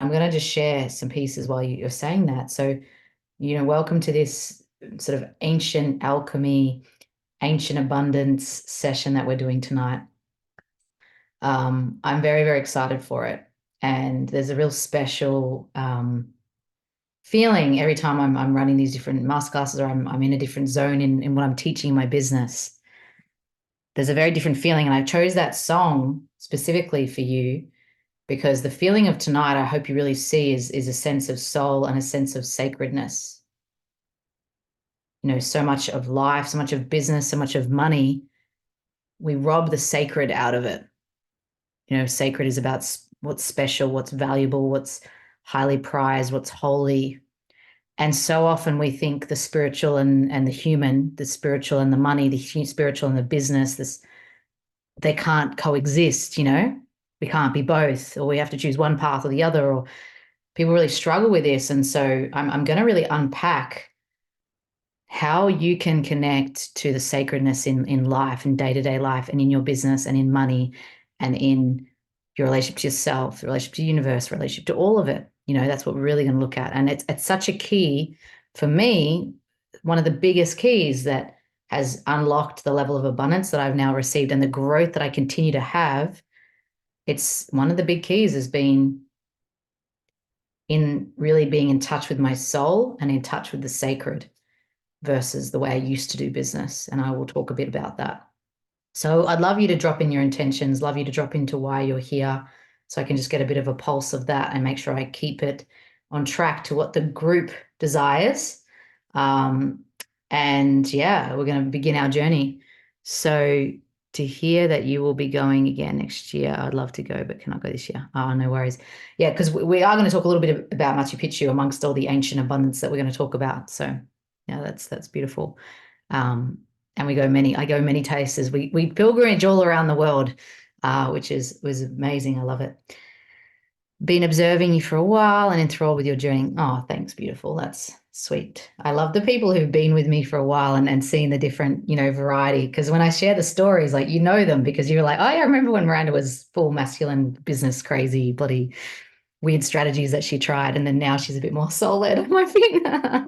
I'm going to just share some pieces while you're saying that. So, welcome to this sort of ancient alchemy, ancient abundance session that we're doing tonight. I'm very, very excited for it. And there's a real special feeling every time I'm running these different masterclasses or I'm in a different zone in what I'm teaching in my business. There's a very different feeling. And I chose that song specifically for you because the feeling of tonight, I hope you really see, is a sense of soul and a sense of sacredness. So much of life, so much of business, so much of money, we rob the sacred out of it. Sacred is about what's special, what's valuable, what's highly prized, what's holy. And so often we think the spiritual and the human, the spiritual and the money, the spiritual and the business, they can't coexist, we can't be both, or we have to choose one path or the other, or people really struggle with this. And so I'm going to really unpack how you can connect to the sacredness in life, in day-to-day life, and in your business and in money and in your relationship to yourself, the relationship to the universe, relationship to all of it. That's what we're really going to look at. And it's such a key for me, one of the biggest keys that has unlocked the level of abundance that I've now received and the growth that I continue to have. It's one of the big keys has been in really being in touch with my soul and in touch with the sacred versus the way I used to do business. And I will talk a bit about that. So I'd love you to drop in your intentions, love you to drop into why you're here, so I can just get a bit of a pulse of that and make sure I keep it on track to what the group desires. And yeah, we're going to begin our journey. So to hear that you will be going again next year, I'd love to go, but cannot go this year. Oh, no worries. Yeah, because we are going to talk a little bit about Machu Picchu amongst all the ancient abundance that we're going to talk about. So yeah, that's beautiful. And I go many places. We pilgrimage all around the world, which was amazing. I love it. Been observing you for a while and enthralled with your journey. Oh, thanks, beautiful. That's sweet. I love the people who've been with me for a while and seen the different, variety. Because when I share the stories, like them because you're like, oh, yeah, I remember when Miranda was full masculine, business crazy, bloody weird strategies that she tried, and then now she's a bit more soul-led on my finger.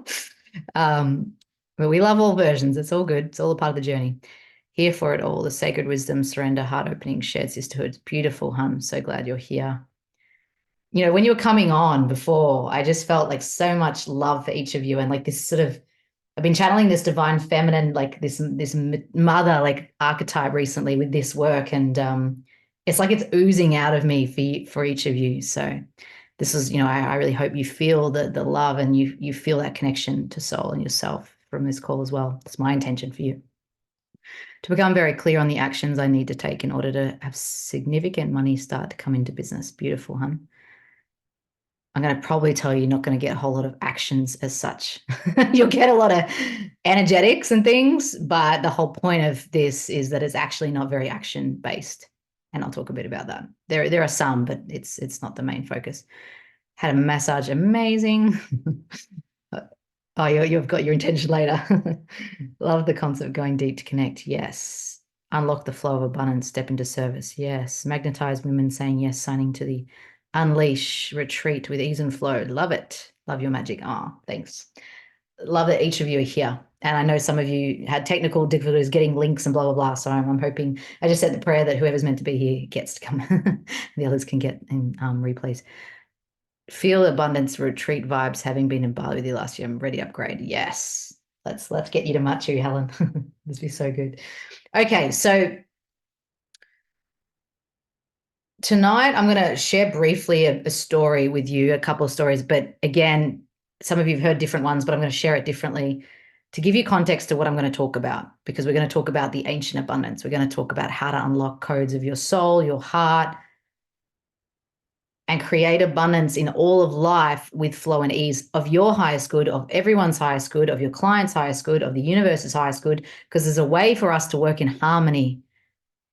But we love all versions. It's all good. It's all a part of the journey. Here for it all, the sacred wisdom, surrender, heart opening, shared sisterhood. Beautiful, hun. So glad you're here. When you were coming on before, I just felt like so much love for each of you and like this sort of, I've been channeling this divine feminine, like this mother like archetype recently with this work, and it's like it's oozing out of me for each of you. So this is, I really hope you feel the love and you feel that connection to soul and yourself from this call as well. It's my intention for you to become very clear on the actions I need to take in order to have significant money start to come into business. Beautiful, hun. I'm going to probably tell you you're not going to get a whole lot of actions as such. You'll get a lot of energetics and things, but the whole point of this is that it's actually not very action based. And I'll talk a bit about that. There are some, but it's not the main focus. Had a massage, amazing. Oh, you've got your intention later. Love the concept of going deep to connect. Yes. Unlock the flow of abundance, step into service. Yes. Magnetize women saying yes, signing to the unleash, retreat with ease and flow. Love it. Love your magic. Oh, thanks. Love that each of you are here. And I know some of you had technical difficulties getting links and blah, blah, blah. So I'm hoping, I just said the prayer that whoever's meant to be here gets to come. The others can get in replays. Feel abundance retreat vibes having been in Bali with you last year. I'm ready to upgrade. Yes. Let's get you to Machu, Helen. This be so good. Okay, so tonight I'm going to share briefly a story with you, a couple of stories, but again, some of you have heard different ones, but I'm going to share it differently to give you context to what I'm going to talk about, because we're going to talk about the ancient abundance. We're going to talk about how to unlock codes of your soul, your heart, and create abundance in all of life with flow and ease of your highest good, of everyone's highest good, of your client's highest good, of the universe's highest good, because there's a way for us to work in harmony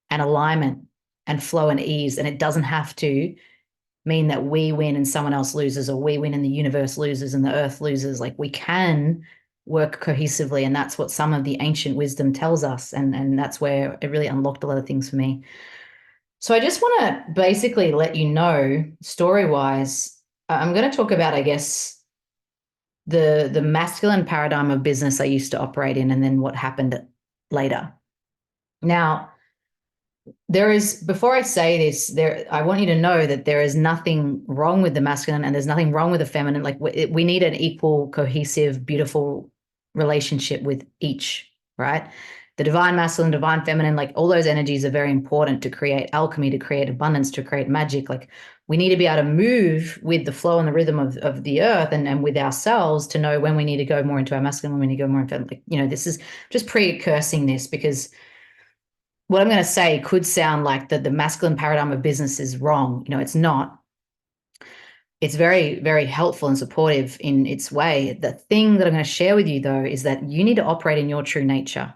and alignment and flow and ease. And it doesn't have to mean that we win and someone else loses, or we win and the universe loses and the earth loses. Like, we can work cohesively. And that's what some of the ancient wisdom tells us. And that's where it really unlocked a lot of things for me. So I just want to basically let you know, story-wise, I'm going to talk about, I guess, the masculine paradigm of business I used to operate in, and then what happened later. Now, there is, before I say this, I want you to know that there is nothing wrong with the masculine and there's nothing wrong with the feminine. Like we need an equal, cohesive, beautiful relationship with each, right? The divine masculine, divine feminine, like all those energies are very important to create alchemy, to create abundance, to create magic. Like we need to be able to move with the flow and the rhythm of the earth, and with ourselves, to know when we need to go more into our masculine, when we need to go more into, like, this is just precursing this, because what I'm going to say could sound like the masculine paradigm of business is wrong. It's not. It's very, very helpful and supportive in its way. The thing that I'm going to share with you, though, is that you need to operate in your true nature.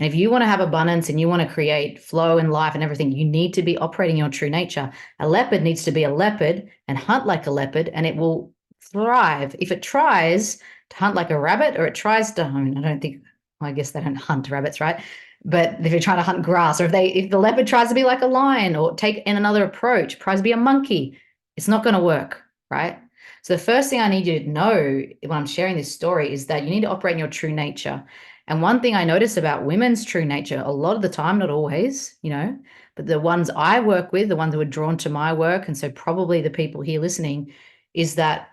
And if you want to have abundance and you want to create flow in life and everything, you need to be operating your true nature. A leopard needs to be a leopard and hunt like a leopard, and it will thrive. If it tries to hunt like a rabbit, or it tries to, I don't think, well, I guess they don't hunt rabbits, right? But if you're trying to hunt grass, or if the leopard tries to be like a lion or take in another approach, tries to be a monkey, it's not going to work, right? So the first thing I need you to know when I'm sharing this story is that you need to operate in your true nature. And one thing I notice about women's true nature, a lot of the time, not always, but the ones I work with, the ones who are drawn to my work, and so probably the people here listening, is that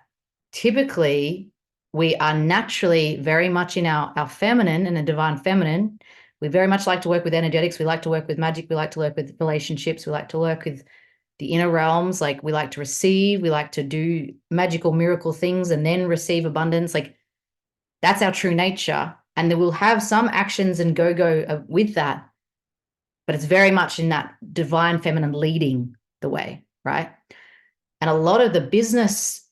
typically we are naturally very much in our feminine and a divine feminine. We very much like to work with energetics. We like to work with magic. We like to work with relationships. We like to work with the inner realms. Like we like to receive. We like to do magical, miracle things and then receive abundance. Like that's our true nature. And then we'll have some actions and go with that. But it's very much in that divine feminine leading the way, right? And a lot of the business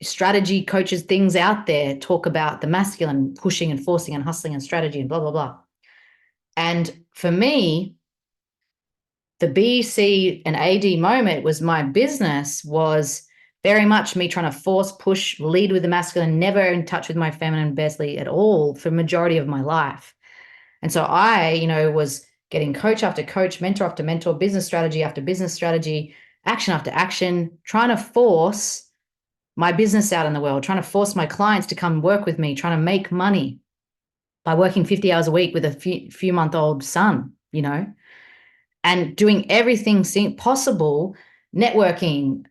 strategy coaches, things out there, talk about the masculine pushing and forcing and hustling and strategy and blah, blah, blah. And for me, the B, C, and AD moment was my business was very much me trying to force, push, lead with the masculine, never in touch with my feminine barely at all for the majority of my life. And so I, was getting coach after coach, mentor after mentor, business strategy after business strategy, action after action, trying to force my business out in the world, trying to force my clients to come work with me, trying to make money by working 50 hours a week with a few-month-old son, and doing everything possible, networking,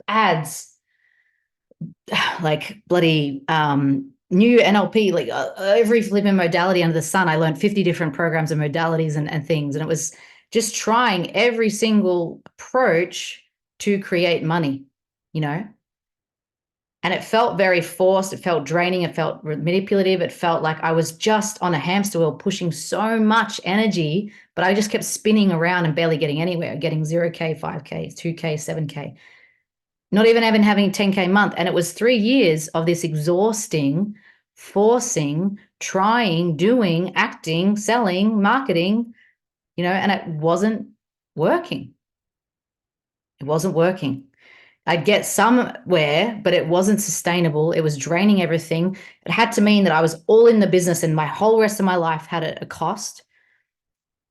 ads, like bloody new NLP, like every flipping modality under the sun. I learned 50 different programs and modalities and things. And it was just trying every single approach to create money, And it felt very forced. It felt draining. It felt manipulative. It felt like I was just on a hamster wheel pushing so much energy, but I just kept spinning around and barely getting anywhere, getting 0K, 5K, 2K, 7K, not even having 10K a month. And it was 3 years of this exhausting, forcing, trying, doing, acting, selling, marketing, and it wasn't working. It wasn't working. I'd get somewhere, but it wasn't sustainable. It was draining everything. It had to mean that I was all in the business and my whole rest of my life had a cost.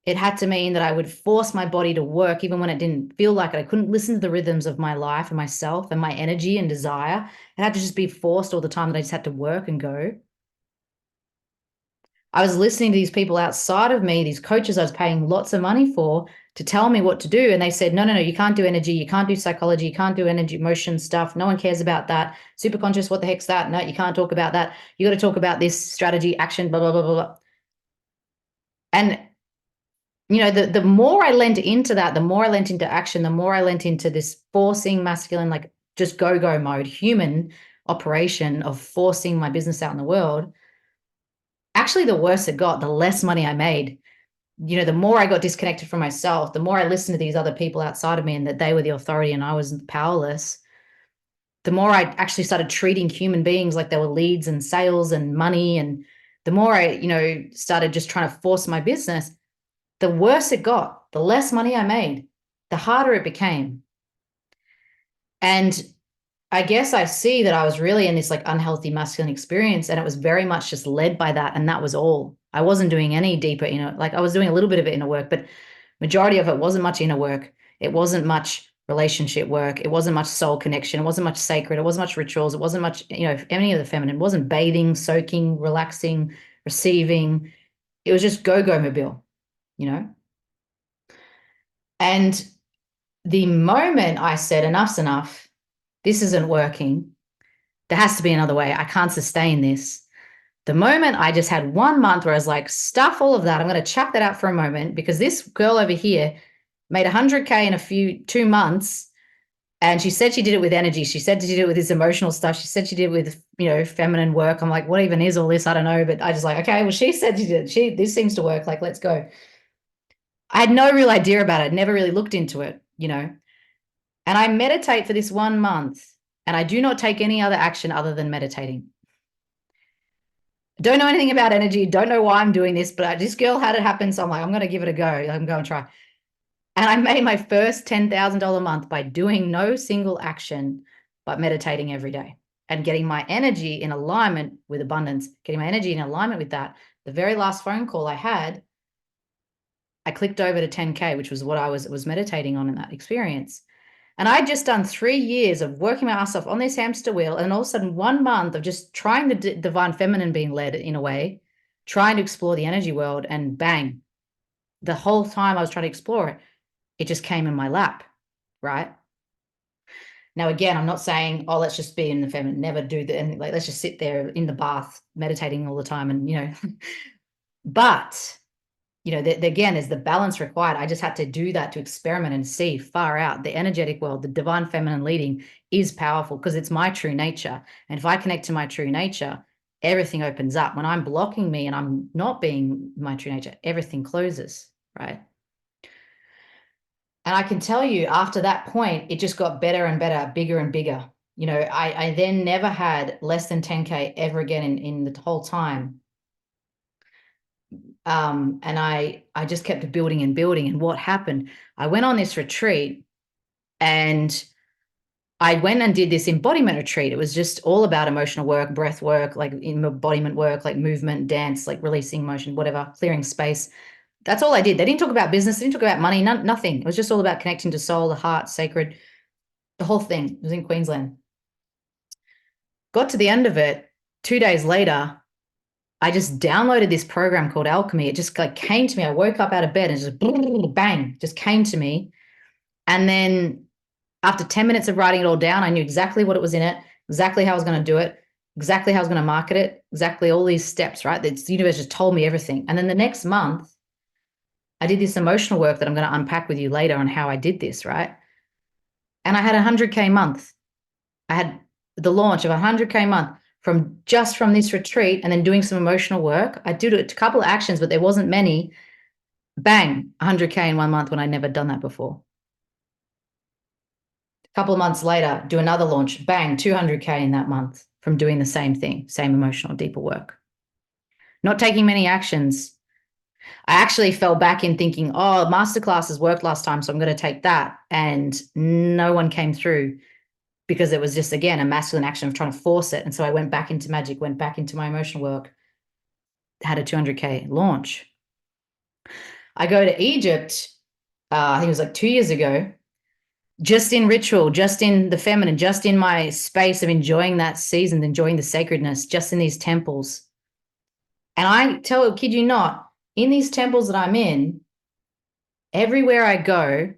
It had to mean that I would force my body to work even when it didn't feel like it. I couldn't listen to the rhythms of my life and myself and my energy and desire. It had to just be forced all the time that I just had to work and go. I was listening to these people outside of me, these coaches I was paying lots of money for, to tell me what to do. And they said, no, you can't do energy. You can't do psychology. You can't do energy, emotion stuff. No one cares about that. Super conscious, what the heck's that? No, you can't talk about that. You got to talk about this strategy, action, blah, blah, blah, blah, blah. And, the more I lent into that, the more I lent into action, the more I lent into this forcing masculine, like just go mode, human operation of forcing my business out in the world. Actually, the worse it got, the less money I made. The more I got disconnected from myself, the more I listened to these other people outside of me and that they were the authority and I was powerless, the more I actually started treating human beings like they were leads and sales and money. And the more I, started just trying to force my business, the worse it got, the less money I made, the harder it became. And I guess I see that I was really in this like unhealthy masculine experience, and it was very much just led by that. And that was all. I wasn't doing any deeper, like I was doing a little bit of it inner work, but majority of it wasn't much inner work. It wasn't much relationship work. It wasn't much soul connection. It wasn't much sacred. It wasn't much rituals. It wasn't much, any of the feminine. It wasn't bathing, soaking, relaxing, receiving. It was just go mobile, you know? And the moment I said, enough's enough, this isn't working, there has to be another way. I can't sustain this. The moment I just had 1 month where I was like, stuff all of that. I'm going to chuck that out for a moment, because this girl over here made 100K in 2 months. And she said she did it with energy. She said she did it with this emotional stuff. She said she did it with, feminine work. I'm like, what even is all this? I don't know. But I just like, okay, well, she said she did. This seems to work. Like, let's go. I had no real idea about it. Never really looked into it, And I meditate for this 1 month, and I do not take any other action other than meditating. Don't know anything about energy. Don't know why I'm doing this, but this girl had it happen. So I'm like, I'm going to give it a go. I'm going to try. And I made my first $10,000 month by doing no single action, but meditating every day and getting my energy in alignment with abundance, getting my energy in alignment with that. The very last phone call I had, I clicked over to 10K, which was what I was meditating on in that experience. And I'd just done 3 years of working my ass off on this hamster wheel. And all of a sudden, 1 month of just trying the divine feminine being led in a way, trying to explore the energy world, and bang, the whole time I was trying to explore it, it just came in my lap, right? Now, again, I'm not saying, oh, let's just be in the feminine, never do that. Like, let's just sit there in the bath, meditating all the time. And, but, again, there's the balance required. I just had to do that to experiment and see far out. The energetic world, the divine feminine leading is powerful because it's my true nature. And if I connect to my true nature, everything opens up. When I'm blocking me and I'm not being my true nature, everything closes, right? And I can tell you, after that point, it just got better and better, bigger and bigger. I then never had less than 10K ever again in the whole time. And I just kept building and building. And what happened? I went on this retreat, and I went and did this embodiment retreat. It was just all about emotional work, breath work, like embodiment work, like movement, dance, like releasing motion, whatever, clearing space. That's all I did. They didn't talk about business. They didn't talk about money, nothing. It was just all about connecting to soul, the heart, sacred, the whole thing. It was in Queensland. Got to the end of it. 2 days later, I just downloaded this program called Alchemy. It just like came to me. I woke up out of bed and just bang, just came to me. And then after 10 minutes of writing it all down, I knew exactly what it was in it, exactly how I was going to do it, exactly how I was going to market it, exactly all these steps, right? The universe just told me everything. And then the next month, I did this emotional work that I'm going to unpack with you later on how I did this, right? And I had 100K month. I had the launch of 100K month from this retreat, and then doing some emotional work. I did a couple of actions, but there wasn't many. Bang, 100K in 1 month when I'd never done that before. A couple of months later, do another launch. Bang, 200K in that month from doing the same thing, same emotional, deeper work. Not taking many actions. I actually fell back in thinking, oh, masterclasses worked last time, so I'm going to take that. And no one came through because it was just, again, a masculine action of trying to force it. And so I went back into magic, went back into my emotional work, had a 200K launch. I go to Egypt, I think it was like 2 years ago, just in ritual, just in the feminine, just in my space of enjoying that season, enjoying the sacredness, just in these temples. And I kid you not, in these temples that I'm in, everywhere I go,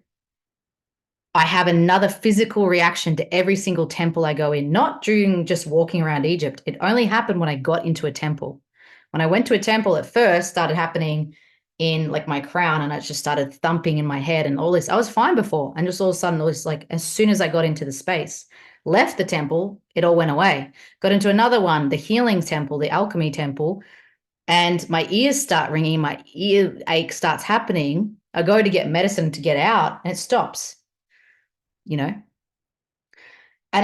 I have another physical reaction to every single temple I go in, not during just walking around Egypt. It only happened when I got into a temple. When I went to a temple, at first started happening in like my crown, and it just started thumping in my head and all this. I was fine before. And just all of a sudden, all this, like, as soon as I got into the space, left the temple, it all went away. Got into another one, the healing temple, the alchemy temple, and my ears start ringing, my ear ache starts happening. I go to get medicine to get out, and it stops. And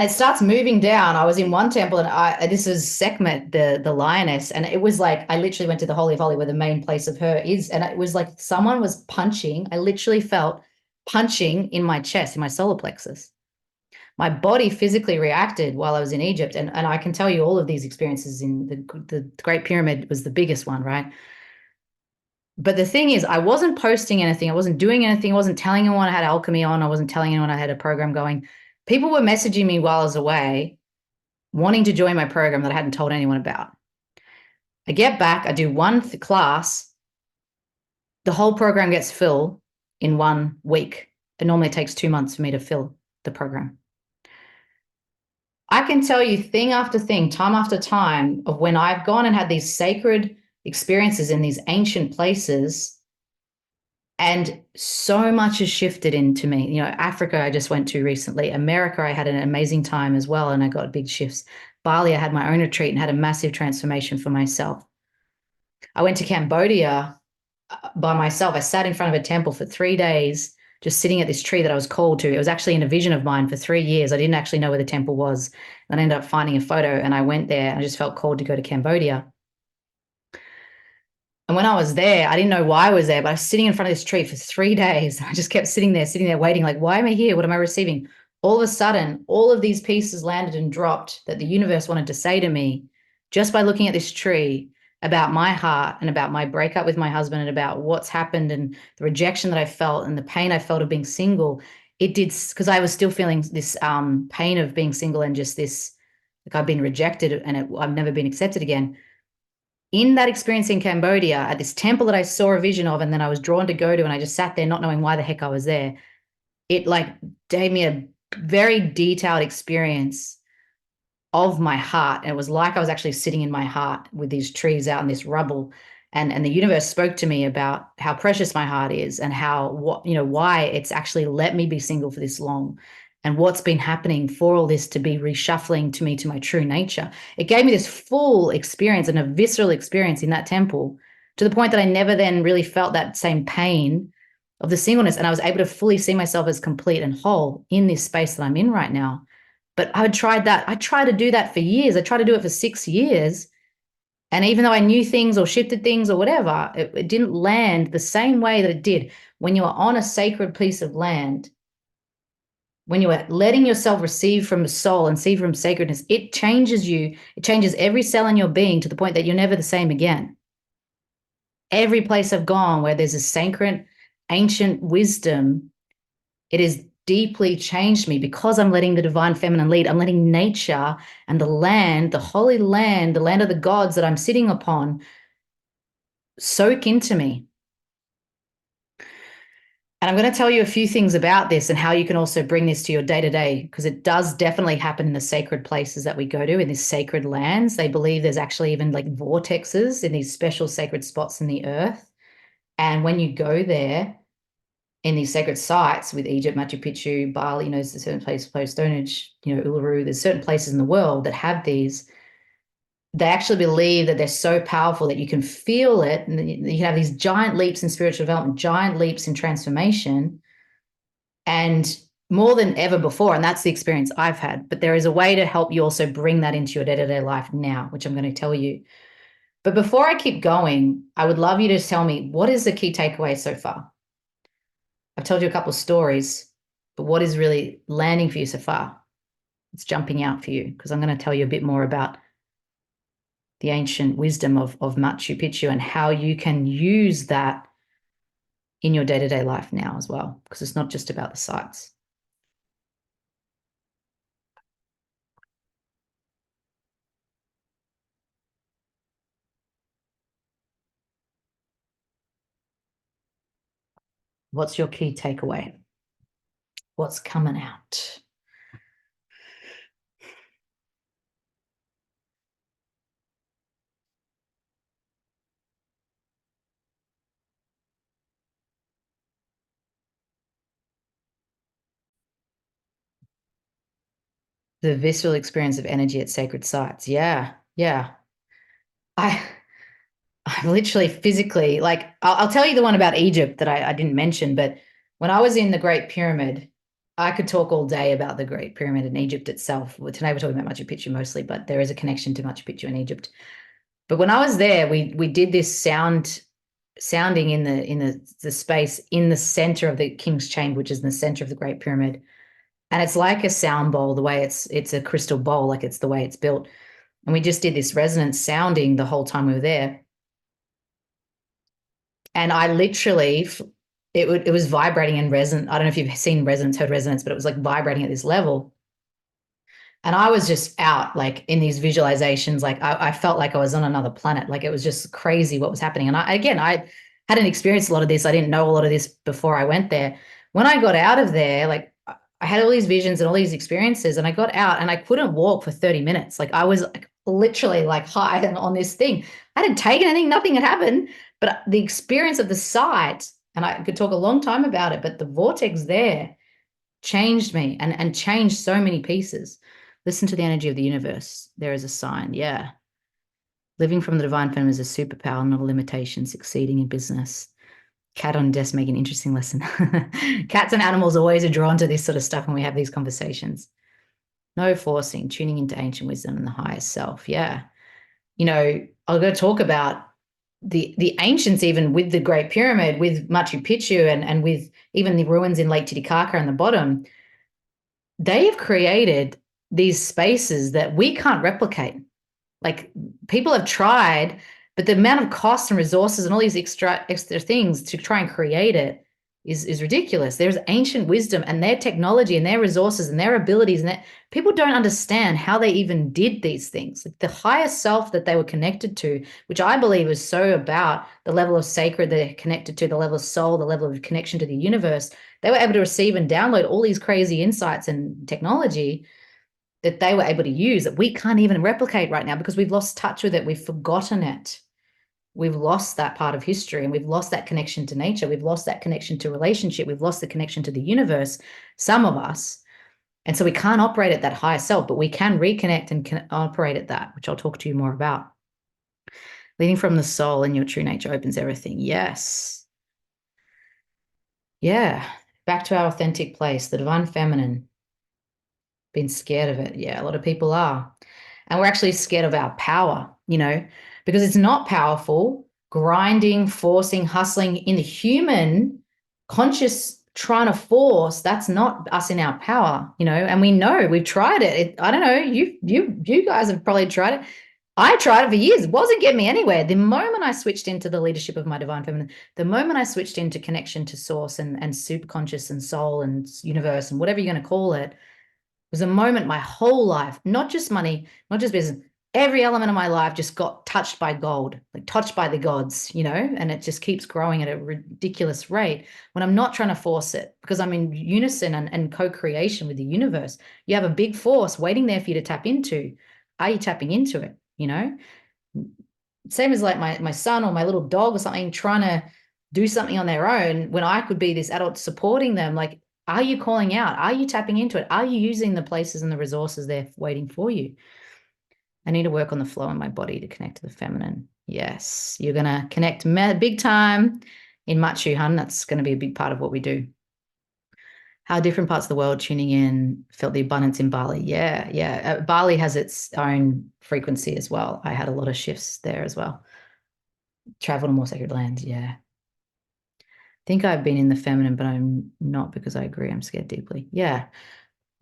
it starts moving down. I was in one temple, and this is Sekhmet, the lioness, and it was like I literally went to the Holy of Holy, where the main place of her is, and it was like someone was punching. I literally felt punching in my chest, in my solar plexus. My body physically reacted while I was in Egypt, and I can tell you all of these experiences in the Great Pyramid was the biggest one, right? But the thing is, I wasn't posting anything. I wasn't doing anything. I wasn't telling anyone I had alchemy on. I wasn't telling anyone I had a program going. People were messaging me while I was away, wanting to join my program that I hadn't told anyone about. I get back, I do one class, the whole program gets filled in 1 week. It normally takes 2 months for me to fill the program. I can tell you thing after thing, time after time, of when I've gone and had these sacred experiences in these ancient places, and so much has shifted into me. You know, Africa, I just went to recently. America, I had an amazing time as well, and I got big shifts. Bali, I had my own retreat and had a massive transformation for myself. I went to Cambodia by myself. I sat in front of a temple for 3 days, just sitting at this tree that I was called to. It was actually in a vision of mine for 3 years. I didn't actually know where the temple was. And I ended up finding a photo, and I went there, and I just felt called to go to Cambodia. And when I was there, I didn't know why I was there, but I was sitting in front of this tree for 3 days. I just kept sitting there, waiting, like, why am I here? What am I receiving? All of a sudden, all of these pieces landed and dropped that the universe wanted to say to me just by looking at this tree about my heart and about my breakup with my husband and about what's happened and the rejection that I felt and the pain I felt of being single. It did, because I was still feeling this pain of being single and just this, like I've been rejected and I've never been accepted again. In that experience in Cambodia, at this temple that I saw a vision of and then I was drawn to go to, and I just sat there not knowing why the heck I was there, it like gave me a very detailed experience of my heart. And it was like I was actually sitting in my heart with these trees out in this rubble. And the universe spoke to me about how precious my heart is and how, what, you know, why it's actually let me be single for this long and what's been happening for all this to be reshuffling to me to my true nature. It gave me this full experience and a visceral experience in that temple, to the point that I never then really felt that same pain of the singleness. And I was able to fully see myself as complete and whole in this space that I'm in right now. But I had tried that. I tried to do that for years. I tried to do it for 6 years. And even though I knew things or shifted things or whatever, it didn't land the same way that it did when you are on a sacred piece of land. When you are letting yourself receive from the soul and see from sacredness, it changes you. It changes every cell in your being to the point that you're never the same again. Every place I've gone where there's a sacred, ancient wisdom, it has deeply changed me because I'm letting the divine feminine lead. I'm letting nature and the land, the holy land, the land of the gods that I'm sitting upon, soak into me. And I'm going to tell you a few things about this and how you can also bring this to your day to day, because it does definitely happen in the sacred places that we go to, in these sacred lands. They believe there's actually even like vortexes in these special sacred spots in the earth. And when you go there, in these sacred sites with Egypt, Machu Picchu, Bali, you know, there's a certain place, Stonehenge, you know, Uluru, there's certain places in the world that have these. They actually believe that they're so powerful that you can feel it, and you have these giant leaps in spiritual development, giant leaps in transformation, and more than ever before. And that's the experience I've had. But there is a way to help you also bring that into your day-to-day life now, which I'm going to tell you. But before I keep going, I would love you to tell me, what is the key takeaway so far? I've told you a couple of stories, but what is really landing for you so far? It's jumping out for you, because I'm going to tell you a bit more about the ancient wisdom of Machu Picchu and how you can use that in your day-to-day life now as well, because it's not just about the sites. What's your key takeaway? What's coming out? The visceral experience of energy at sacred sites. Yeah, yeah. I literally physically, like, I'll tell you the one about Egypt that I didn't mention, but when I was in the Great Pyramid, I could talk all day about the Great Pyramid in Egypt itself. Well, today we're talking about Machu Picchu mostly, but there is a connection to Machu Picchu in Egypt. But when I was there, we did this sounding in the space in the center of the King's Chamber, which is in the center of the Great Pyramid. And it's like a sound bowl, the way it's a crystal bowl, like it's the way it's built. And we just did this resonance sounding the whole time we were there. And I literally, it was vibrating and resonant. I don't know if you've seen resonance, heard resonance, but it was like vibrating at this level. And I was just out like in these visualizations, like I felt like I was on another planet. Like it was just crazy what was happening. And I hadn't experienced a lot of this. I didn't know a lot of this before I went there. When I got out of there, like I had all these visions and all these experiences, and I got out and I couldn't walk for 30 minutes. Like I was like literally like high and on this thing. I hadn't taken anything, nothing had happened, but the experience of the sight, and I could talk a long time about it, but the vortex there changed me and changed so many pieces. Listen to the energy of the universe. There is a sign. Yeah. Living from the divine feminine is a superpower, not a limitation. Succeeding in business. Cat on desk making an interesting lesson. Cats and animals always are drawn to this sort of stuff when we have these conversations. No forcing, tuning into ancient wisdom and the highest self. Yeah. I'm going to talk about the ancients, even with the Great Pyramid, with Machu Picchu, and with even the ruins in Lake Titicaca on the bottom. They have created these spaces that we can't replicate. Like people have tried, but the amount of cost and resources and all these extra things to try and create it is ridiculous. There's ancient wisdom and their technology and their resources and their abilities, and that people don't understand how they even did these things. Like the higher self that they were connected to, which I believe is so about the level of sacred they're connected to, the level of soul, the level of connection to the universe. They were able to receive and download all these crazy insights and technology that they were able to use that we can't even replicate right now because we've lost touch with it. We've forgotten it. We've lost that part of history, and we've lost that connection to nature. We've lost that connection to relationship. We've lost the connection to the universe, some of us. And so we can't operate at that higher self, but we can reconnect and can operate at that, which I'll talk to you more about. Leading from the soul and your true nature opens everything. Yes. Yeah. Back to our authentic place, the divine feminine. Been scared of it. Yeah, a lot of people are. And we're actually scared of our power, because it's not powerful. Grinding, forcing, hustling in the human conscious trying to force, that's not us in our power, and we know we've tried it. I don't know, you guys have probably tried it. I tried it for years. It wasn't getting me anywhere. The moment I switched into the leadership of my divine feminine, the moment I switched into connection to source and superconscious and soul and universe and whatever you're going to call it, was a moment my whole life, not just money, not just business, every element of my life just got touched by gold, like touched by the gods, and it just keeps growing at a ridiculous rate when I'm not trying to force it, because I'm in unison and co-creation with the universe. You have a big force waiting there for you to tap into. Are you tapping into it? Same as like my son or my little dog or something trying to do something on their own when I could be this adult supporting them. Like, are you calling out? Are you tapping into it? Are you using the places and the resources there waiting for you? I need to work on the flow in my body to connect to the feminine. Yes, you're going to connect big time in Machu, hun. That's going to be a big part of what we do. How different parts of the world tuning in felt the abundance in Bali. Yeah. Bali has its own frequency as well. I had a lot of shifts there as well. Travel to more sacred lands. Yeah. Think I've been in the feminine, but I'm not, because I agree. I'm scared deeply. Yeah.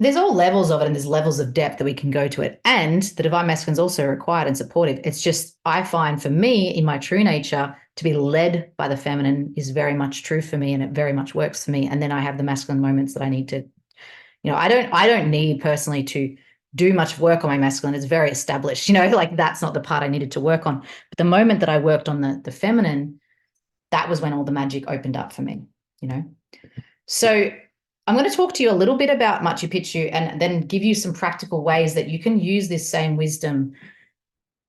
There's all levels of it, and there's levels of depth that we can go to it. And the divine masculine is also required and supportive. It's just, I find for me in my true nature to be led by the feminine is very much true for me, and it very much works for me. And then I have the masculine moments that I need to, I don't need personally to do much work on my masculine. It's very established, like that's not the part I needed to work on. But the moment that I worked on the feminine, that was when all the magic opened up for me, So I'm going to talk to you a little bit about Machu Picchu and then give you some practical ways that you can use this same wisdom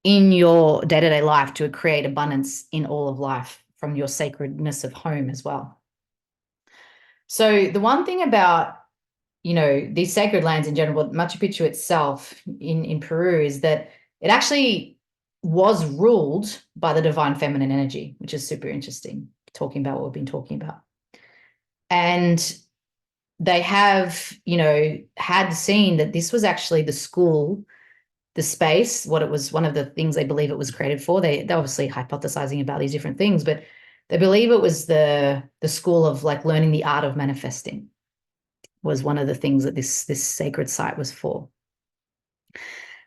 in your day-to-day life to create abundance in all of life from your sacredness of home as well. So the one thing about, these sacred lands in general, but Machu Picchu itself in Peru, is that it actually was ruled by the divine feminine energy, which is super interesting, talking about what we've been talking about. And they have, had seen that this was actually the school, the space, what it was, one of the things they believe it was created for. They're obviously hypothesizing about these different things, but they believe it was the school of like learning the art of manifesting was one of the things that this sacred site was for.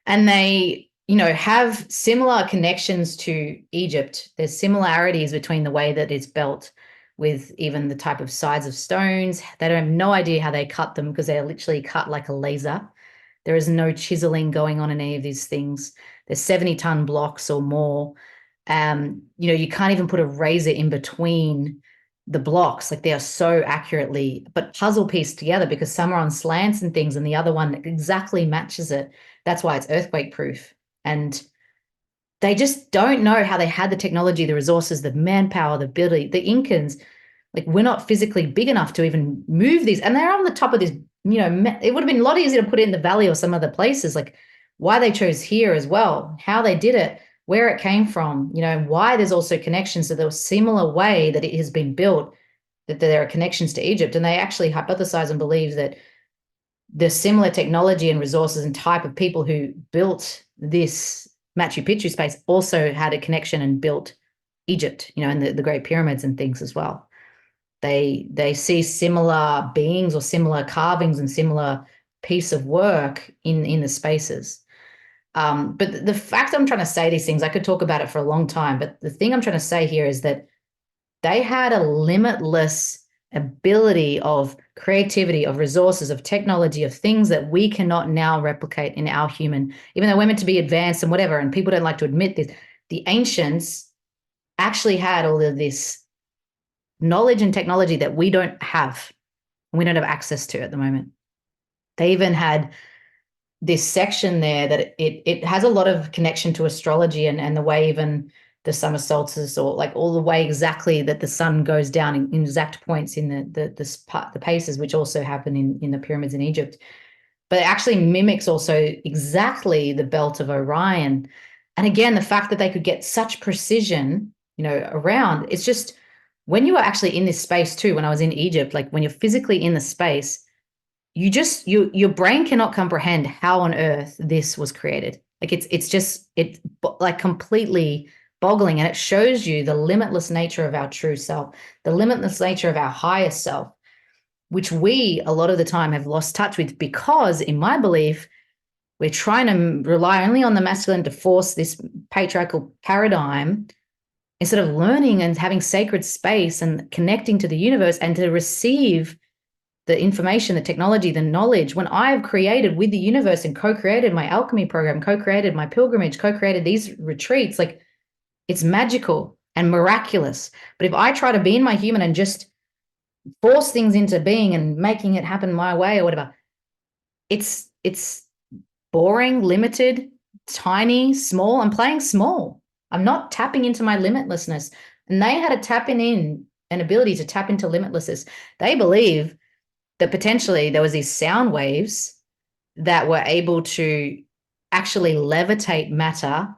And they, have similar connections to Egypt. There's similarities between the way that it's built with even the type of size of stones. They don't have no idea how they cut them because they're literally cut like a laser. There is no chiseling going on in any of these things. There's 70-ton blocks or more. You can't even put a razor in between the blocks. Like they are so accurately, but puzzle pieced together because some are on slants and things, and the other one exactly matches it. That's why it's earthquake proof. And they just don't know how they had the technology, the resources, the manpower, the ability. The Incans, like we're not physically big enough to even move these. And they're on the top of this, it would have been a lot easier to put it in the valley or some other places, like why they chose here as well, how they did it, where it came from, why there's also connections to the similar way that it has been built, that there are connections to Egypt. And they actually hypothesize and believe that the similar technology and resources and type of people who built this Machu Picchu space also had a connection and built Egypt, and the Great Pyramids and things as well. They see similar beings or similar carvings and similar piece of work in the spaces. But the fact I'm trying to say these things, I could talk about it for a long time, but the thing I'm trying to say here is that they had a limitless ability of creativity, of resources, of technology, of things that we cannot now replicate in our human, even though we're meant to be advanced and whatever, and people don't like to admit this. The ancients actually had all of this knowledge and technology that we don't have, and we don't have access to at the moment. They even had this section there that it has a lot of connection to astrology and the way even the summer solstice, or like all the way exactly that the sun goes down in exact points in the paces, which also happen in the pyramids in Egypt. But it actually mimics also exactly the belt of Orion. And again, the fact that they could get such precision, around, it's just when you are actually in this space too, when I was in Egypt, like when you're physically in the space, your brain cannot comprehend how on earth this was created. Like it's like completely boggling, and it shows you the limitless nature of our true self, the limitless nature of our highest self, which we a lot of the time have lost touch with because, in my belief, we're trying to rely only on the masculine to force this patriarchal paradigm instead of learning and having sacred space and connecting to the universe and to receive the information, the technology, the knowledge. When I've created with the universe and co-created my alchemy program, co-created my pilgrimage, co-created these retreats, like it's magical and miraculous. But if I try to be in my human and just force things into being and making it happen my way or whatever, it's boring, limited, tiny, small. I'm playing small. I'm not tapping into my limitlessness. And they had a tapping in an ability to tap into limitlessness. They believe that potentially there was these sound waves that were able to actually levitate matter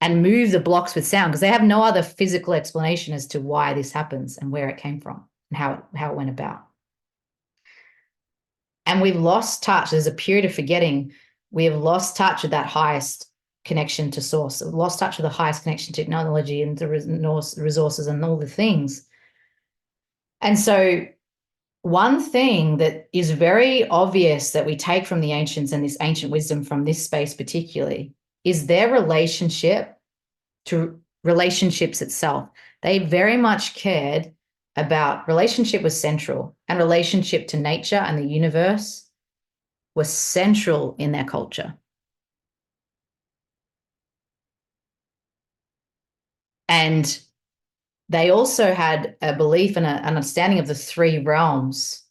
and move the blocks with sound, because they have no other physical explanation as to why this happens and where it came from and how it went about. And we've lost touch. There's a period of forgetting. We have lost touch with that highest connection to source. We've lost touch with the highest connection to technology and the resources and all the things. And so one thing that is very obvious that we take from the ancients and this ancient wisdom from this space particularly is their relationship to relationships itself. They very much cared about relationship was central, and relationship to nature and the universe was central in their culture. And they also had a belief and an understanding of the three realms,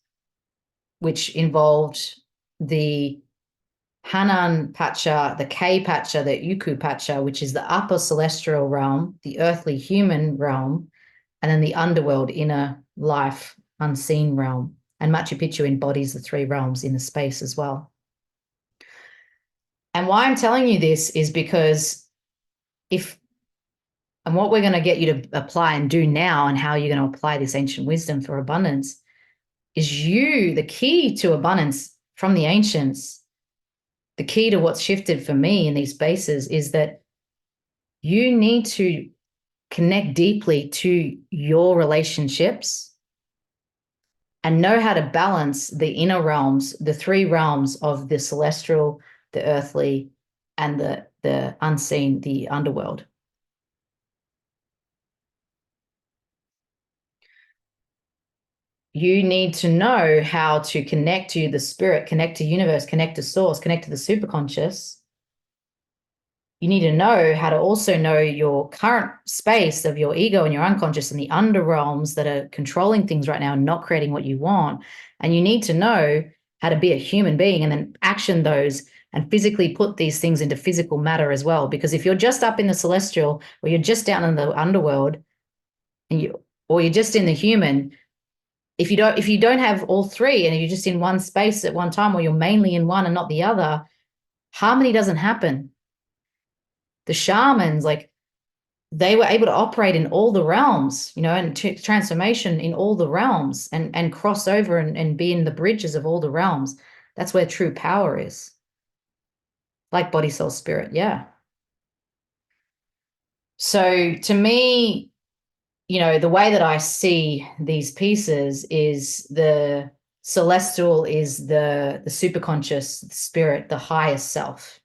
which involved the Hanan Pacha, the K Pacha, the Uku Pacha, which is the upper celestial realm, the earthly human realm, and then the underworld, inner life, unseen realm. And Machu Picchu embodies the three realms in the space as well. And why I'm telling you this is because and what we're going to get you to apply and do now, and how you're going to apply this ancient wisdom for abundance, is the key to abundance from the ancients. The key to what's shifted for me in these spaces is that you need to connect deeply to your relationships and know how to balance the inner realms, the three realms of the celestial, the earthly, and the unseen, the underworld. You need to know how to connect to the spirit, connect to universe, connect to source, connect to the superconscious. You need to know how to also know your current space of your ego and your unconscious and the underrealms that are controlling things right now and not creating what you want. And you need to know how to be a human being and then action those and physically put these things into physical matter as well. Because if you're just up in the celestial or you're just down in the underworld and or you're just in the human, if you don't have all three and you're just in one space at one time, or you're mainly in one and not the other, harmony doesn't happen. The shamans, like, they were able to operate in all the realms, and transformation in all the realms and cross over and be in the bridges of all the realms. That's where true power is. Like body, soul, spirit. Yeah. So to me, the way that I see these pieces is the celestial is the superconscious, the spirit, the highest self,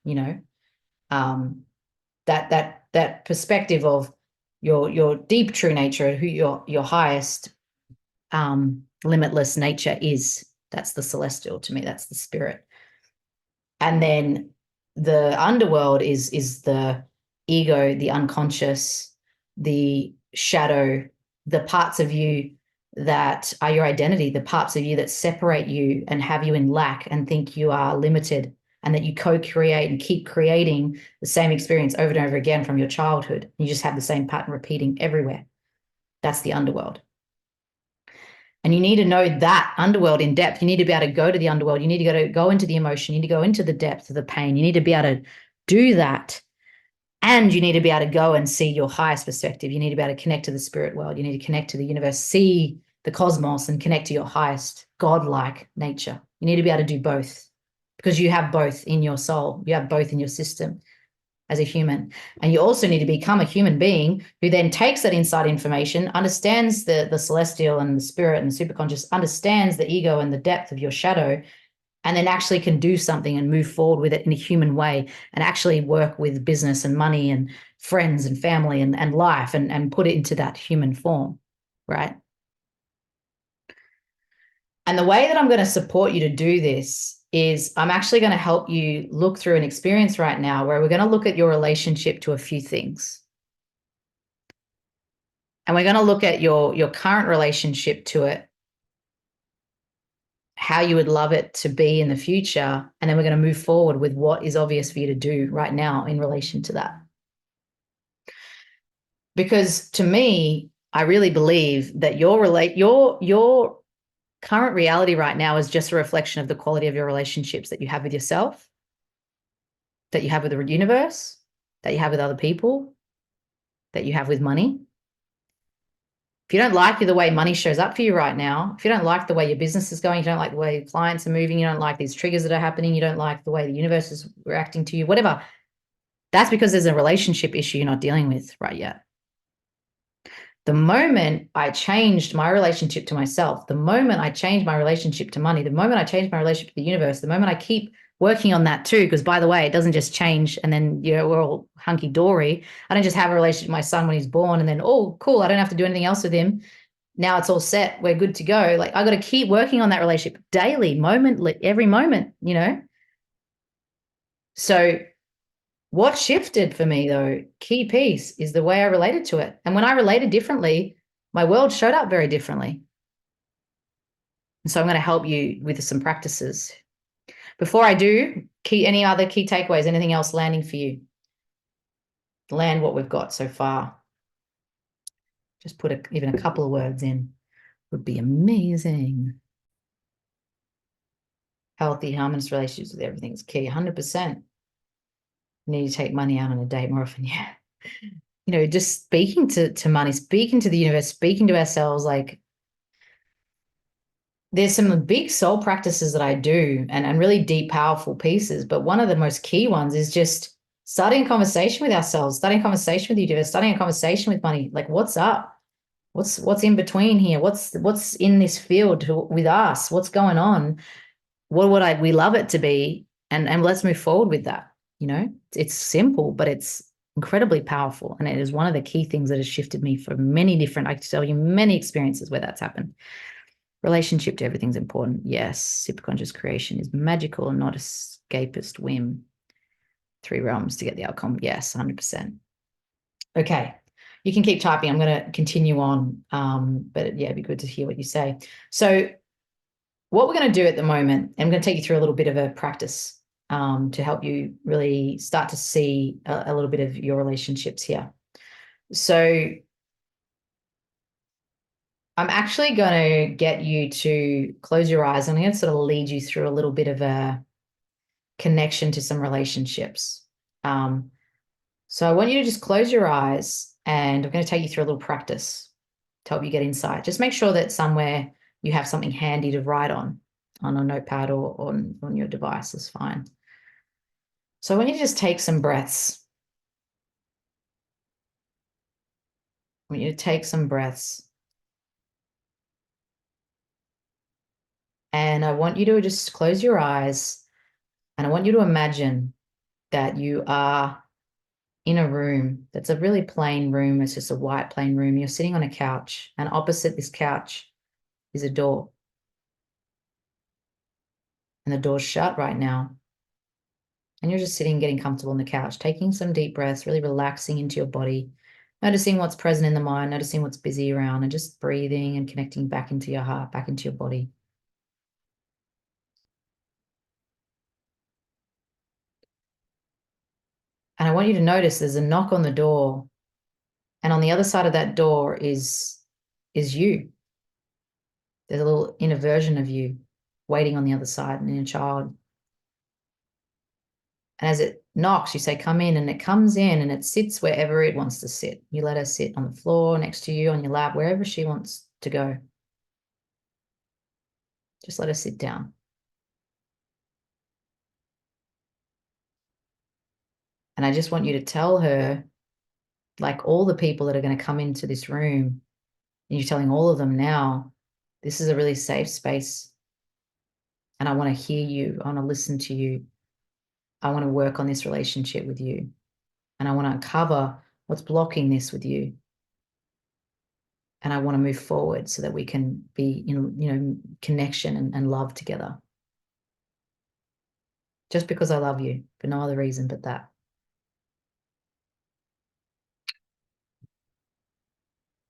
that perspective of your deep true nature, who your highest limitless nature is. That's the celestial to me. That's the spirit. And then the underworld is the ego, the unconscious, the shadow, the parts of you that are your identity, the parts of you that separate you and have you in lack and think you are limited, and that you co-create and keep creating the same experience over and over again from your childhood. You just have the same pattern repeating everywhere. That's the underworld. And you need to know that underworld in depth. You need to be able to go to the underworld. You need to go into the emotion. You need to go into the depth of the pain. You need to be able to do that. And you need to be able to go and see your highest perspective. You need to be able to connect to the spirit world. You need to connect to the universe, see the cosmos, and connect to your highest godlike nature. You need to be able to do both, because you have both in your soul. You have both in your system as a human. And you also need to become a human being who then takes that inside information, understands the celestial and the spirit and the superconscious, understands the ego and the depth of your shadow, and then actually can do something and move forward with it in a human way and actually work with business and money and friends and family and life and put it into that human form, right? And the way that I'm going to support you to do this is I'm actually going to help you look through an experience right now where we're going to look at your relationship to a few things. And we're going to look at your current relationship to it, how you would love it to be in the future. And then we're going to move forward with what is obvious for you to do right now in relation to that. Because to me, I really believe that your current reality right now is just a reflection of the quality of your relationships that you have with yourself, that you have with the universe, that you have with other people, that you have with money. If you don't like the way money shows up for you right now, if you don't like the way your business is going, you don't like the way clients are moving, you don't like these triggers that are happening, you don't like the way the universe is reacting to you, whatever, that's because there's a relationship issue you're not dealing with right yet. The moment I changed my relationship to myself, the moment I changed my relationship to money, the moment I changed my relationship to the universe, the moment I keep working on that too, because by the way, it doesn't just change and then we're all hunky-dory. I don't just have a relationship with my son when he's born and then, oh, cool, I don't have to do anything else with him. Now it's all set. We're good to go. Like, I got to keep working on that relationship daily, every moment, So what shifted for me, though, key piece, is the way I related to it. And when I related differently, my world showed up very differently. And so I'm going to help you with some practices. Before I do, any other key takeaways, anything else landing for you? Land what we've got so far. Just put even a couple of words in would be amazing. Healthy, harmonious relationships with everything is key, 100%. Need to take money out on a date more often, yeah. Just speaking to money, speaking to the universe, speaking to ourselves. Like, there's some big soul practices that I do and really deep, powerful pieces. But one of the most key ones is just starting a conversation with ourselves, starting a conversation with the universe, starting a conversation with money. Like, what's up? What's in between here? What's in this field with us? What's going on? What would we love it to be? And let's move forward with that. It's simple, but it's incredibly powerful. And it is one of the key things that has shifted me for many different, I can tell you many experiences where that's happened. Relationship to everything's important. Yes, superconscious creation is magical and not escapist whim. 3 realms to get the outcome. Yes, 100%. Okay. You can keep typing. I'm going to continue on. But yeah, it'd be good to hear what you say. So what we're going to do at the moment, I'm going to take you through a little bit of a practice to help you really start to see a little bit of your relationships here. So I'm actually going to get you to close your eyes. I'm going to sort of lead you through a little bit of a connection to some relationships. So I want you to just close your eyes, and I'm going to take you through a little practice to help you get insight. Just make sure that somewhere you have something handy to write on a notepad or on your device is fine. So I want you to just take some breaths. I want you to take some breaths. And I want you to just close your eyes, and I want you to imagine that you are in a room that's a really plain room. It's just a white plain room. You're sitting on a couch, and opposite this couch is a door. And the door's shut right now. And you're just sitting, getting comfortable on the couch, taking some deep breaths, really relaxing into your body, noticing what's present in the mind, noticing what's busy around, and just breathing and connecting back into your heart, back into your body. And I want you to notice there's a knock on the door, and on the other side of that door is you. There's a little inner version of you waiting on the other side, an inner child. And as it knocks, you say, come in, and it comes in and it sits wherever it wants to sit. You let her sit on the floor, next to you, on your lap, wherever she wants to go. Just let her sit down. And I just want you to tell her, like all the people that are going to come into this room, and you're telling all of them now, this is a really safe space. And I want to hear you. I want to listen to you. I want to work on this relationship with you. And I want to uncover what's blocking this with you. And I want to move forward so that we can be in, connection and love together. Just because I love you, for no other reason but that.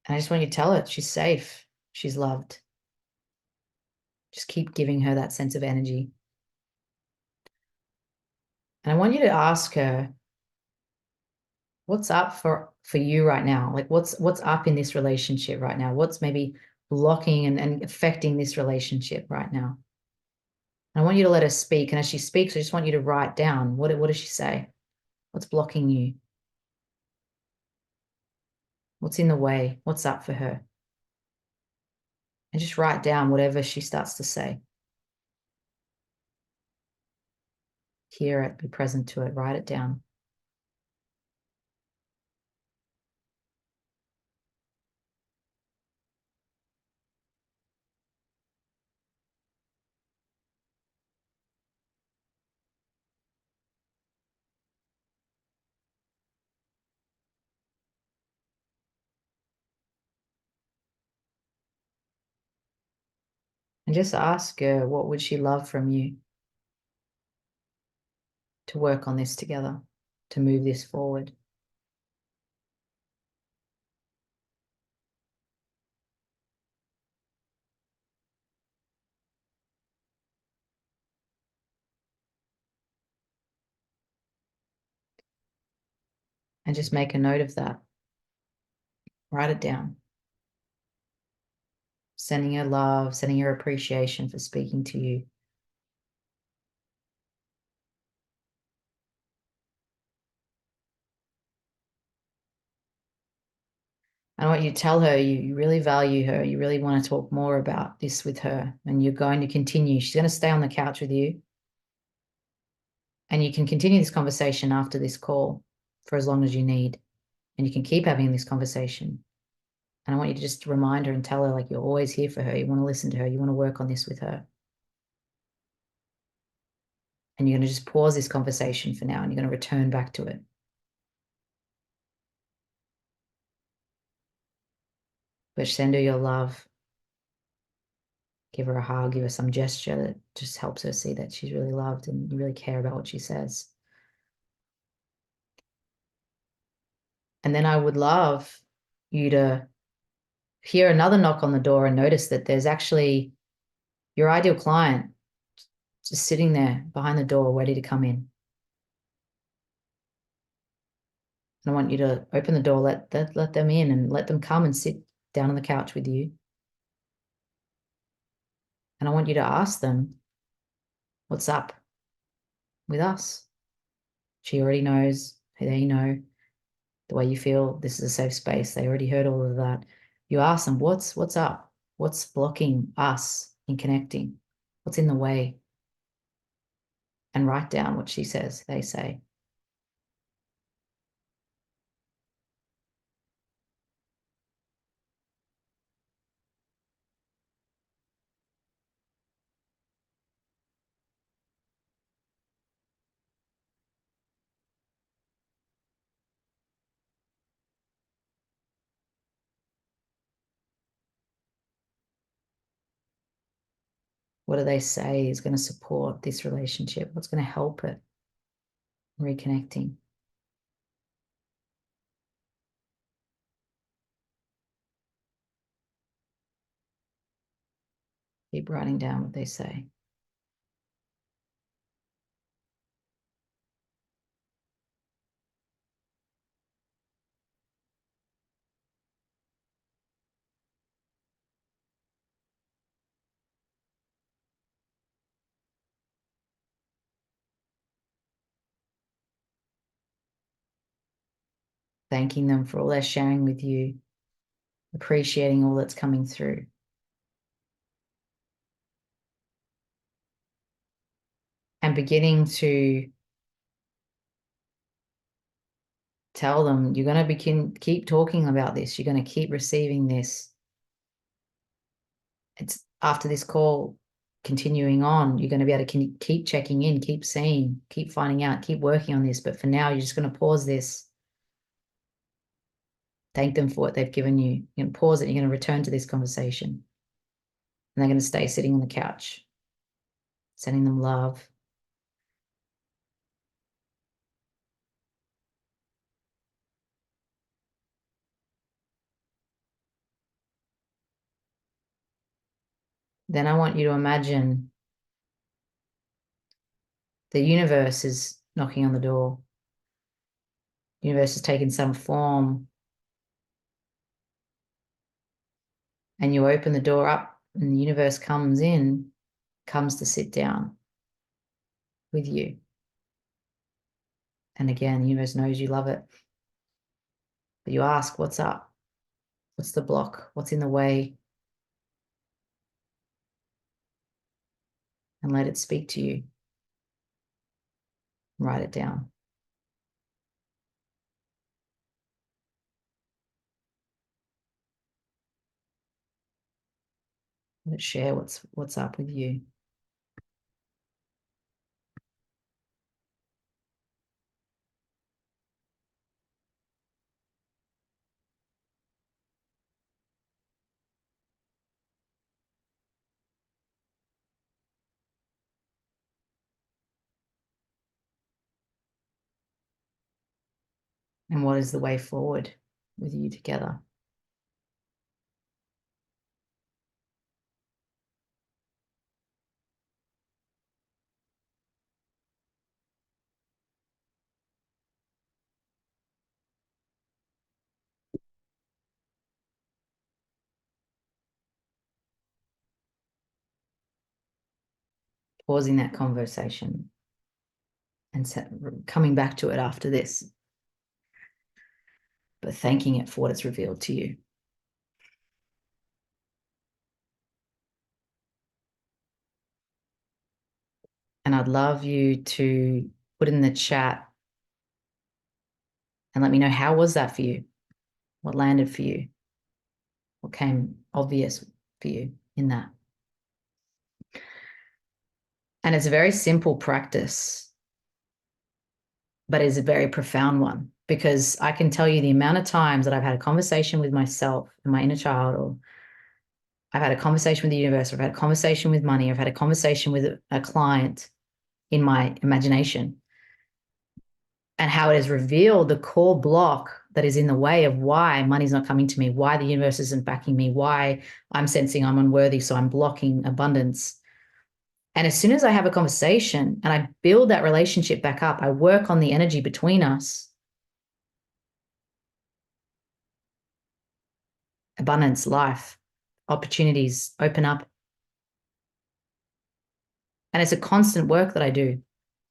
And I just want you to tell her she's safe, she's loved. Just keep giving her that sense of energy. And I want you to ask her, what's up for you right now? Like what's up in this relationship right now? What's maybe blocking and affecting this relationship right now? And I want you to let her speak. And as she speaks, I just want you to write down, what does she say? What's blocking you? What's in the way? What's up for her? And just write down whatever she starts to say. Hear it, be present to it, write it down. And just ask her, what would she love from you to work on this together, to move this forward? And just make a note of that. Write it down. Sending her love, sending her appreciation for speaking to you. I want you to tell her you really value her. You really want to talk more about this with her, and you're going to continue. She's going to stay on the couch with you. And you can continue this conversation after this call for as long as you need. And you can keep having this conversation. And I want you to just remind her and tell her, like, you're always here for her. You want to listen to her. You want to work on this with her. And you're going to just pause this conversation for now, and you're going to return back to it. But send her your love. Give her a hug, give her some gesture that just helps her see that she's really loved and you really care about what she says. And then I would love you to hear another knock on the door and notice that there's actually your ideal client just sitting there behind the door ready to come in. And I want you to open the door, let them in and let them come and sit down on the couch with you. And I want you to ask them, what's up with us? She already knows, they know the way you feel. This is a safe space. They already heard all of that. You ask them, what's up? What's blocking us in connecting? What's in the way? And write down what she says, they say. What do they say is going to support this relationship? What's going to help it? Reconnecting. Keep writing down what they say. Thanking them for all they're sharing with you, appreciating all that's coming through. And beginning to tell them you're going to keep talking about this. You're going to keep receiving this. It's after this call, continuing on, you're going to be able to keep checking in, keep seeing, keep finding out, keep working on this. But for now, you're just going to pause this. Thank them for what they've given you. You're going to pause it. You're going to return to this conversation. And they're going to stay sitting on the couch, sending them love. Then I want you to imagine the universe is knocking on the door. The universe has taken some form. And you open the door up and the universe comes in, comes to sit down with you. And again, the universe knows you love it. But you ask, what's up? What's the block? What's in the way? And let it speak to you. Write it down. Let it share what's up with you. And what is the way forward with you together? Pausing that conversation and coming back to it after this, but thanking it for what it's revealed to you. And I'd love you to put in the chat and let me know, how was that for you? What landed for you? What came obvious for you in that? And it's a very simple practice, but it's a very profound one, because I can tell you the amount of times that I've had a conversation with myself and my inner child, or I've had a conversation with the universe, or I've had a conversation with money, or I've had a conversation with a client in my imagination, and how it has revealed the core block that is in the way of why money's not coming to me, why the universe isn't backing me, why I'm sensing I'm unworthy, so I'm blocking abundance. And as soon as I have a conversation and I build that relationship back up, I work on the energy between us, abundance, life, opportunities open up. And it's a constant work that I do.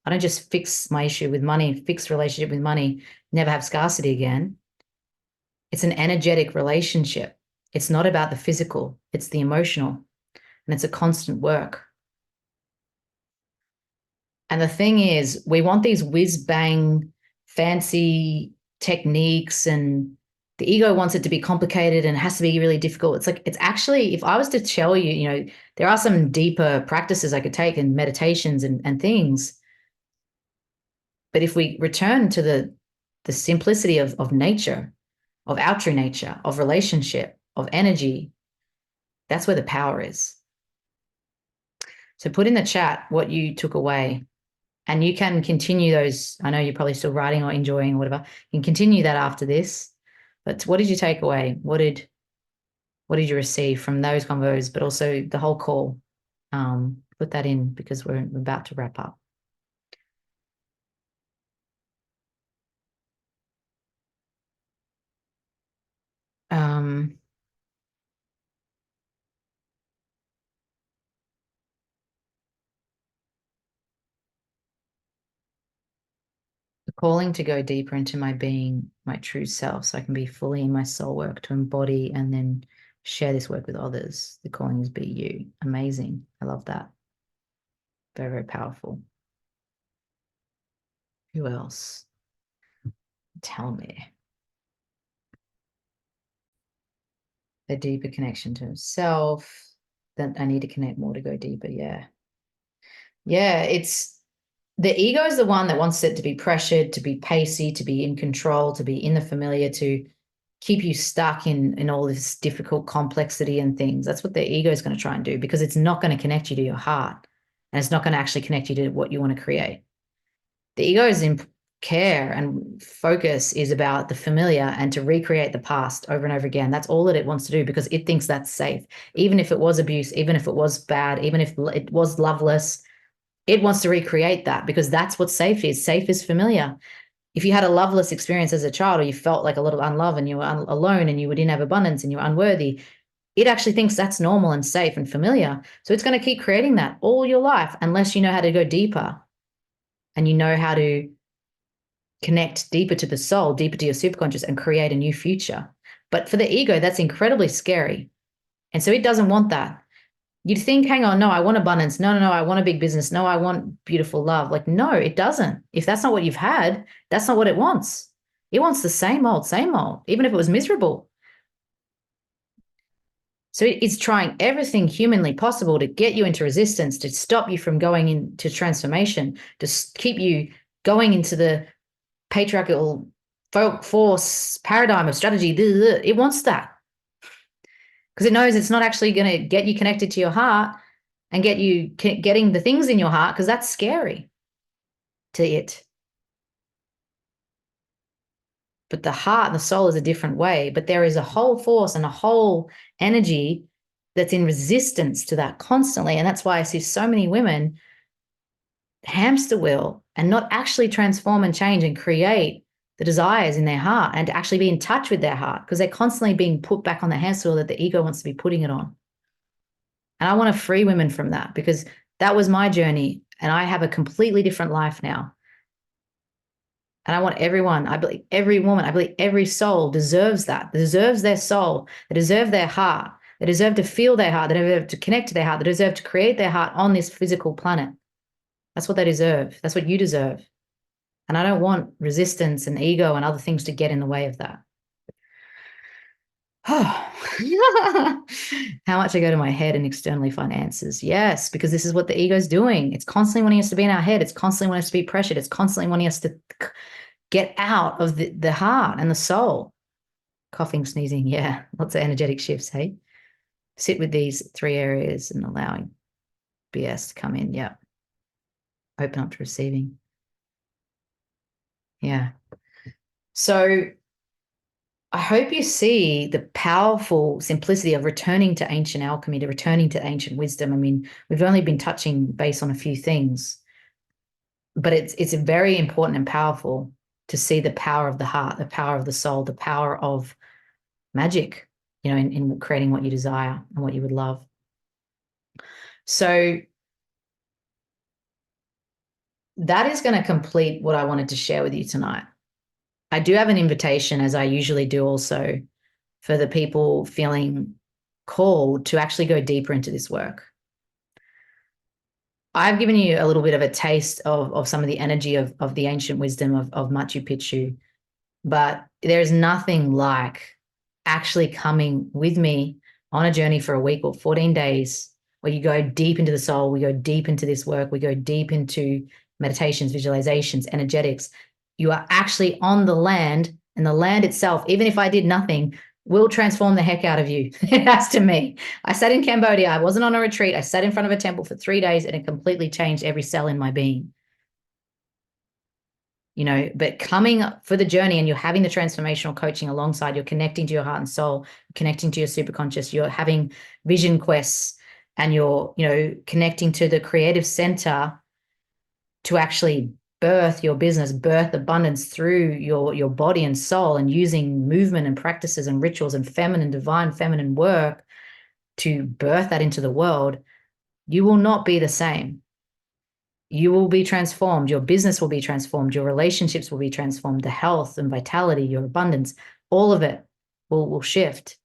I don't just fix my issue with money, fix relationship with money, never have scarcity again. It's an energetic relationship. It's not about the physical, it's the emotional. And it's a constant work. And the thing is, we want these whiz bang, fancy techniques, and the ego wants it to be complicated and it has to be really difficult. It's like, it's actually, if I was to tell you, there are some deeper practices I could take and meditations and things. But if we return to the simplicity of nature, of our true nature, of relationship, of energy, that's where the power is. So put in the chat what you took away. And you can continue those. I know you're probably still writing or enjoying or whatever. You can continue that after this. But what did you take away? What did you receive from those convos, but also the whole call? Put that in, because we're about to wrap up. The calling to go deeper into my being, my true self, so I can be fully in my soul work, to embody and then share this work with others. The calling is be you. Amazing. I love that. Very, very powerful. Who else? Tell me. A deeper connection to himself. That I need to connect more to go deeper. Yeah. Yeah. It's the ego is the one that wants it to be pressured, to be pacey, to be in control, to be in the familiar, to keep you stuck in all this difficult complexity and things. That's what the ego is going to try and do, because it's not going to connect you to your heart, and it's not going to actually connect you to what you want to create. The ego's care and focus is about the familiar and to recreate the past over and over again. That's all that it wants to do, because it thinks that's safe. Even if it was abuse, even if it was bad, even if it was loveless, it wants to recreate that, because that's what safe is. Safe is familiar. If you had a loveless experience as a child, or you felt like a little unloved and you were alone and you didn't have abundance and you were unworthy, it actually thinks that's normal and safe and familiar. So it's going to keep creating that all your life, unless you know how to go deeper and you know how to connect deeper to the soul, deeper to your superconscious, and create a new future. But for the ego, that's incredibly scary. And so it doesn't want that. You'd think, hang on, no, I want abundance. No, no, no, I want a big business. No, I want beautiful love. Like, no, it doesn't. If that's not what you've had, that's not what it wants. It wants the same old, even if it was miserable. So it's trying everything humanly possible to get you into resistance, to stop you from going into transformation, to keep you going into the patriarchal force paradigm of strategy. It wants that, because it knows it's not actually going to get you connected to your heart and get you getting the things in your heart, because that's scary to it. But the heart and the soul is a different way. But there is a whole force and a whole energy that's in resistance to that constantly. And that's why I see so many women hamster wheel and not actually transform and change and create the desires in their heart, and to actually be in touch with their heart, because they're constantly being put back on the hamster wheel that the ego wants to be putting it on. And I want to free women from that, because that was my journey, and I have a completely different life now. And I want everyone, I believe every woman, I believe every soul deserves that. They deserves their soul. They deserve their heart. They deserve to feel their heart. They deserve to connect to their heart. They deserve to create their heart on this physical planet. That's what they deserve. That's what you deserve. And I don't want resistance and ego and other things to get in the way of that. How much I go to my head and externally find answers. Yes, because this is what the ego's doing. It's constantly wanting us to be in our head. It's constantly wanting us to be pressured. It's constantly wanting us to get out of the heart and the soul. Coughing, sneezing. Yeah, lots of energetic shifts. Hey, sit with these three areas and allowing BS to come in. Yeah. Open up to receiving. Yeah. So I hope you see the powerful simplicity of returning to ancient alchemy, to returning to ancient wisdom. I mean, we've only been touching base on a few things, but it's very important and powerful to see the power of the heart, the power of the soul, the power of magic, in creating what you desire and what you would love. So that is going to complete what I wanted to share with you tonight. I do have an invitation, as I usually do also, for the people feeling called to actually go deeper into this work. I've given you a little bit of a taste of some of the energy of the ancient wisdom of Machu Picchu, but there's nothing like actually coming with me on a journey for a week or 14 days where you go deep into the soul, we go deep into this work, we go deep into meditations, visualizations, energetics. You are actually on the land, and the land itself, even if I did nothing, will transform the heck out of you. It has to me. I sat in Cambodia. I wasn't on a retreat. I sat in front of a temple for 3 days, and it completely changed every cell in my being. But coming for the journey and you're having the transformational coaching alongside, you're connecting to your heart and soul, connecting to your superconscious, you're having vision quests, and you're, connecting to the creative center to actually birth your business, birth abundance through your body and soul, and using movement and practices and rituals and divine feminine work to birth that into the world. You will not be the same. You will be transformed. Your business will be transformed. Your relationships will be transformed. The health and vitality, your abundance, all of it will shift.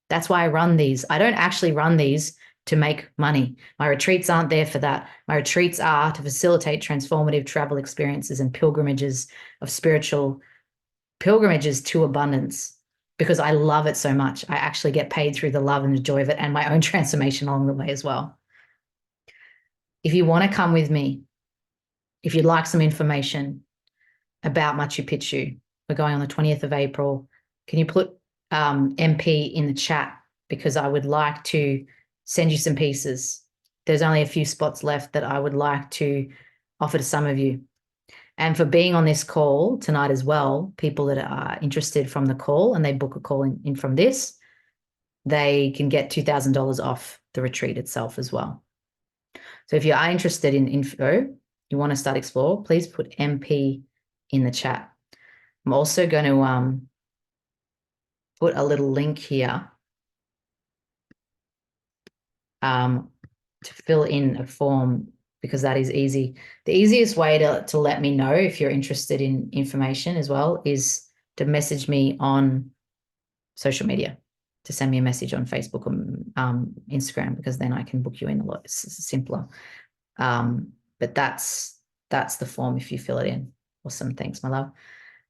That's why I run these. I don't actually run these to make money. My retreats aren't there for that. My retreats are to facilitate transformative travel experiences and pilgrimages of spiritual pilgrimages to abundance, because I love it so much. I actually get paid through the love and the joy of it, and my own transformation along the way as well. If you want to come with me, if you'd like some information about Machu Picchu, we're going on the 20th of April. Can you put MP in the chat? Because I would like to send you some pieces. There's only a few spots left that I would like to offer to some of you. And for being on this call tonight as well, people that are interested from the call and they book a call in from this, they can get $2,000 off the retreat itself as well. So if you are interested in info, you want to start explore, please put MP in the chat. I'm also going to put a little link here to fill in a form, because that is easy. The easiest way to let me know if you're interested in information as well is to message me on social media, to send me a message on Facebook or Instagram, because then I can book you in a lot simpler. But that's the form if you fill it in. Awesome. Thanks, my love.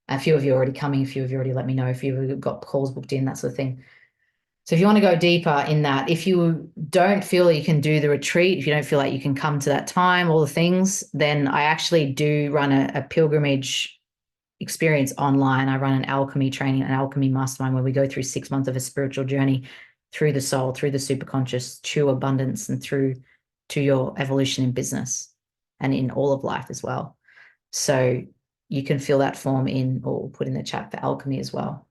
A few of you are already coming. A few of you already let me know. If you've got calls booked in, that sort of thing. So if you want to go deeper in that, if you don't feel that you can do the retreat, if you don't feel like you can come to that time, all the things, then I actually do run a pilgrimage experience online. I run an alchemy training, an alchemy mastermind, where we go through 6 months of a spiritual journey through the soul, through the superconscious, to abundance, and through to your evolution in business and in all of life as well. So you can fill that form in or put in the chat for alchemy as well.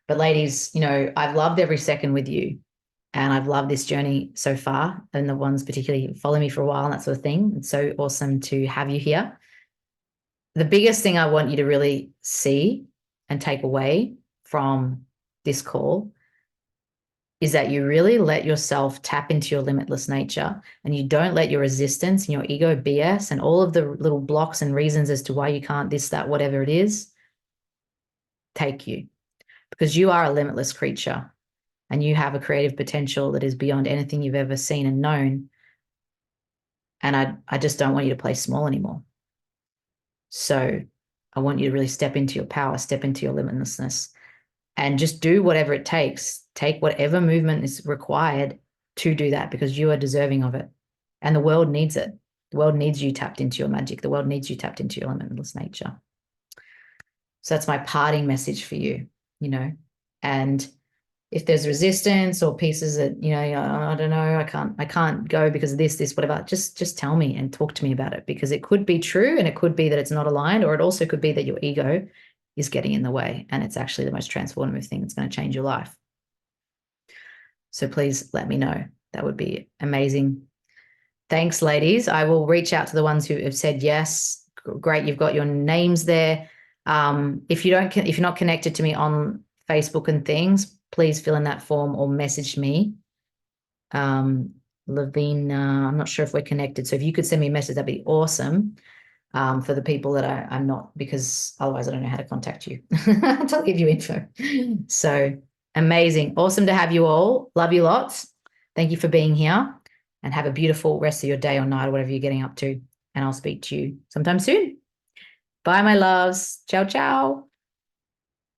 But ladies, I've loved every second with you, and I've loved this journey so far, and the ones particularly follow me for a while and that sort of thing. It's so awesome to have you here. The biggest thing I want you to really see and take away from this call is that you really let yourself tap into your limitless nature, and you don't let your resistance and your ego BS and all of the little blocks and reasons as to why you can't this, that, whatever it is, take you. Because you are a limitless creature, and you have a creative potential that is beyond anything you've ever seen and known. And I just don't want you to play small anymore. So I want you to really step into your power, step into your limitlessness, and just do whatever it takes. Take whatever movement is required to do that, because you are deserving of it. And the world needs it. The world needs you tapped into your magic. The world needs you tapped into your limitless nature. So that's my parting message for you, you know. And if there's resistance or pieces that, you know, I don't know, I can't go because of this, whatever, just tell me and talk to me about it, because it could be true and it could be that it's not aligned, or it also could be that your ego is getting in the way and it's actually the most transformative thing that's going to change your life. So please let me know. That would be amazing. Thanks, ladies. I will reach out to the ones who have said yes. Great, you've got your names there. If you're not connected to me on Facebook and things, please fill in that form or message me. Levine, I'm not sure if we're connected. So if you could send me a message, that'd be awesome. For the people that I'm not, because otherwise I don't know how to contact you to give you info. So amazing. Awesome to have you all. Love you lots. Thank you for being here, and have a beautiful rest of your day or night or whatever you're getting up to. And I'll speak to you sometime soon. Bye, my loves. Ciao, ciao.